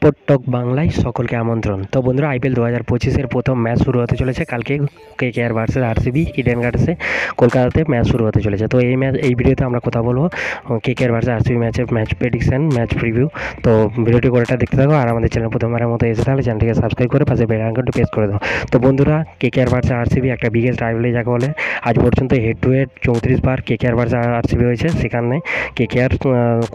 Sport টক বাংলায় সকলকে আমন্ত্রণ। তো বন্ধুরা, আইপিএল 2025-এর প্রথম ম্যাচ শুরু হতে চলেছে কালকে। কেকেআর ভার্সেস আরসিবি ইডেন গার্ডেন্সে কলকাতাতে ম্যাচ শুরু হতে চলেছে। তো এই ভিডিওতে আমরা কথা বলবো কেকেআর ভার্সেস আরসিবি ম্যাচের ম্যাচ প্রেডিকশন, ম্যাচ প্রিভিউ। তো ভিডিওটি করেটা দেখতে থাকো, আর আমাদের চ্যানেল প্রথমবারের মতো এসে তাহলে চ্যানেলটিকে সাবস্ক্রাইব করে পাশে বেল আইকনটি প্রেস করে দাও। তো বন্ধুরা, কেকেআর ভার্সেস আরসিবি একটা বিগেস্ট রাইভালরি যাকে বলে। আজ পর্যন্ত head to head 34 bar KKR versus RCB হয়েছে। সেখানে কেকেআর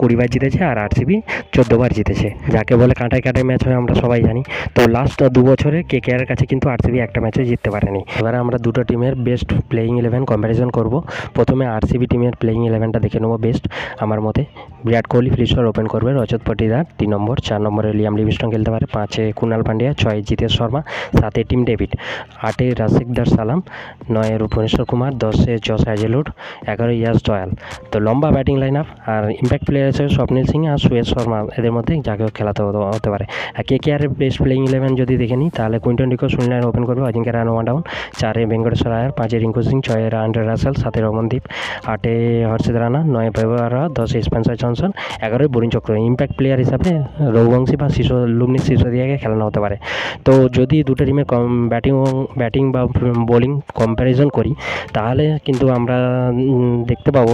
20 বার জিতেছে আর আরসিবি 14 বার জিতেছে, যাকে বলে কাঁটায় কাঁটায় ম্যাচ হয়, আমরা সবাই জানি। তো লাস্ট 2 বছরে কেকেআর কাছে কিন্তু আরসিবি একটা ম্যাচও জিততে পারেনি। এবারে আমরা দুটো টিমের বেস্ট প্লেয়িং 11 কম্প্যারিজন করব। প্রথমে আরসিবি টিমের প্লেয়িং 11টা দেখে নেবো বেস্ট আমার মতে। বিরাট কোহলি ফিলিস্টার ওপেন করবে, রজত পাটিদার 3 নম্বর, 4 নম্বরে লিয়াম লিভিংস্টন খেলতে পারে, 5-এ কুনাল পান্ডিয়া, 6-এ জিতেশ শর্মা, 7-এ টিম ডেভিড, 8-এ রাশিক দার সালাম, 9-এ ভুবনেশ্বর কুমার, 10-এ জস হ্যাজেলউড, 11-এ ইয়াস জয়াল। তো লম্বা ব্যাটিং লাইন আপ। আর ইম্প্যাক্ট প্লেয়ার হিসেবে স্বপ্নিল সিং আর সুয়েশ শর্মা, এদের মধ্যে যাকে খেলাতে হতে পারে। কেকেআরের বেস্ট প্লেয়িং 11 যদি দেখে নিই, তাহলে কুইন্টন ডিকো সুনীল নারায়ণ ওপেন করবে, অজিঙ্ক্য রায়না 1 ডাউন, 4-এ ভেঙ্কটেশ্বর আয়ার, 5-এ রিঙ্কু সিং, 6-এ আন্ড্রে রাসেল, 7-এ রমনদীপ, 8-এ হর্ষিত রানা, 9-এ বৈভব, 10-এ স্পেন্সার জনসন, 11-এ বরুণ চক্র। ইম্প্যাক্ট প্লেয়ার হিসাবে রঘুবংশী বা লুমনিক সিসোদিয়াকে খেলানো হতে পারে। তো যদি দুটো টিমের ব্যাটিং বা বোলিং কম্প্যারিজন করি, তাহলে কিন্তু আমরা দেখতে পাবো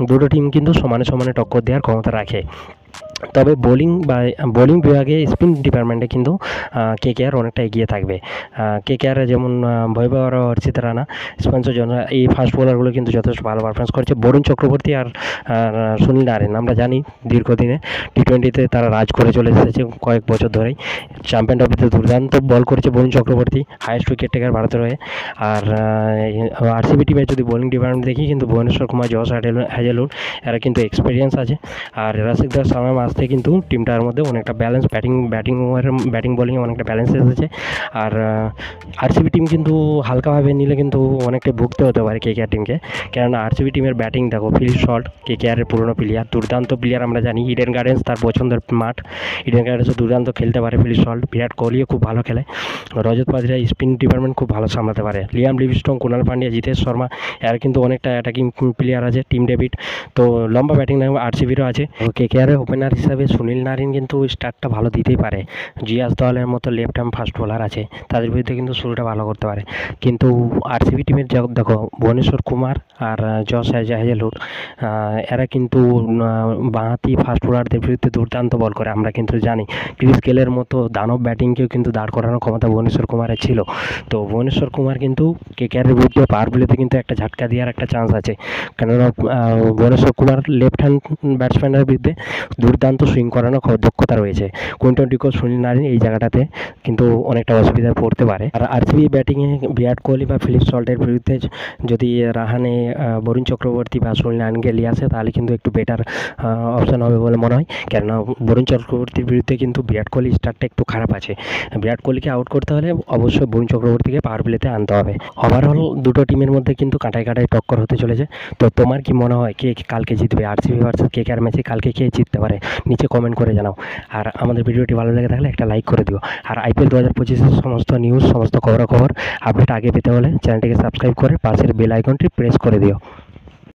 দুটো টিম কিন্তু সমানে সমানে টক্কর দেওয়ার ক্ষমতা রাখে। তবে বোলিং বিভাগে স্পিন ডিপার্টমেন্টে কিন্তু কেকেআর অনেকটা এগিয়ে থাকবে। কেকেআর যেমন বৈভব আর হর্ষিত রানা, স্পেন্সার জনসন, এই ফাস্ট বোলারগুলো কিন্তু যথেষ্ট ভালো পারফরমেন্স করছে। বরুণ চক্রবর্তী আর সুনীল নারায়ণ, আমরা জানি দীর্ঘদিনে টি-20তে তারা রাজ করে চলে এসেছে কয়েক বছর ধরেই। চ্যাম্পিয়ন ট্রফিতে দুর্দান্ত বল করেছে Varun Chakravarthy, highest wicket taker ভারতের হয়ে। আর আরসিবি টিমের যদি বোলিং ডিপার্টমেন্ট দেখি, কিন্তু ভুবনেশ্বর কুমার, জস হ্যাজেলউড, এরা কিন্তু এক্সপিরিয়েন্স আছে। আর রাশিক দার সালাম আসতে কিন্তু টিমটার মধ্যে অনেকটা ব্যালেন্স, ব্যাটিং বোলিংয়ে অনেকটা ব্যালেন্স এসেছে। আর আরসিবি টিম কিন্তু হালকাভাবে নিলে কিন্তু অনেকটা ভুগতে হতে পারে কেকেআর টিমকে। কেননা আরসিবি টিমের ব্যাটিং দেখো, ফিল শট কেকেআরের পুরনো প্লেয়ার, দুর্দান্ত প্লেয়ার, আমরা জানি ইডেন গার্ডেন্স তার পছন্দের মাঠ। ইডেন গার্ডেন্সও দুর্দান্ত খেলতে পারে ফিল শট। বিরাট কোহলিও খুব ভালো খেলে। রজত পাটিদার স্পিন ডিপার্টমেন্ট খুব ভালো সামলাতে পারে। লিয়াম লিভিংস্টন, কুনাল পান্ডিয়া, জিতেশ শর্মা, এরা কিন্তু অনেকটা অ্যাটাকিং প্লেয়ার আছে। টিম ডেভিড, তো লম্বা ব্যাটিং লাইন আরসিবিরও আছে। কেকেআরের ওপেনার হিসাবে সুনীল নারিন কিন্তু স্টার্টটা ভালো দিতেই পারে। জিয়াস দলের মতো লেফট হ্যান্ড ফাস্ট বোলার আছে, তাদের বিরুদ্ধে কিন্তু শুরুটা ভালো করতে পারে। কিন্তু আরসিবি টিমের দেখো, ভুবনেশ্বর কুমার আর জস হ্যাজেলউড, এরা কিন্তু বাঁহাতি ফাস্ট বোলারদের বিরুদ্ধে দুর্দান্ত বল করে। আমরা কিন্তু জানি ক্রিস গেলের মতো দানব ব্যাটিংকেও কিন্তু দাঁড় করানোর ক্ষমতা ভুবনেশ্বর কুমারের ছিল। তো ভুবনেশ্বর কুমার কিন্তু কেকেআরের বিরুদ্ধে পাওয়ার প্লেতে কিন্তু একটা ঝাটকা দেওয়ার একটা চান্স আছে। কেননা ভুবনেশ্বর কুমার লেফট হ্যান্ড ব্যাটসম্যানের বিরুদ্ধে দুর্দান্ত সুইং করানোর দক্ষতা রয়েছে। কুইন্টন ডিকো, সুনীল নারিন এই জায়গাটাতে কিন্তু অনেকটা অসুবিধায় পড়তে পারে। আর আরসিবি ব্যাটিংয়ে বিরাট কোহলি বা ফিলিপ সল্টের বিরুদ্ধে যদি রাহানে বরুণ চক্রবর্তী বা সুনীল নারিনকে নিয়ে আসে, তাহলে কিন্তু একটু বেটার অপশান হবে বলে মনে হয়। কেননা বরুণ চক্রবর্তীর বিরুদ্ধে কিন্তু বিরাট কোহলি স্টার্টটা একটু খারাপ আছে। বিরাট কোহলিকে আউট করতে হলে অবশ্যই বরুণ চক্রবর্তীকে পাওয়ার প্লেতে আনতে হবে। ওভারঅল দুটো টিমের মধ্যে কিন্তু কাঁটায় কাঁটায় টক্কর হতে চলেছে। তো তোমার কি মনে হয় কে কালকে জিতবে? আরসিবি ভার্সেস কেকেআর ম্যাচে কালকে কে জিততে পারে? নিচে কমেন্ট করে জানাও। আর আমাদের ভিডিওটি ভালো লেগে থাকলে একটা লাইক করে দিও। আর আইপিএল 2025-এর সমস্ত নিউজ, সমস্ত খবরাখবর আপডেট আগে পেতে হলে চ্যানেলটিকে সাবস্ক্রাইব করে পাশের বেল আইকনটি প্রেস করে দিও।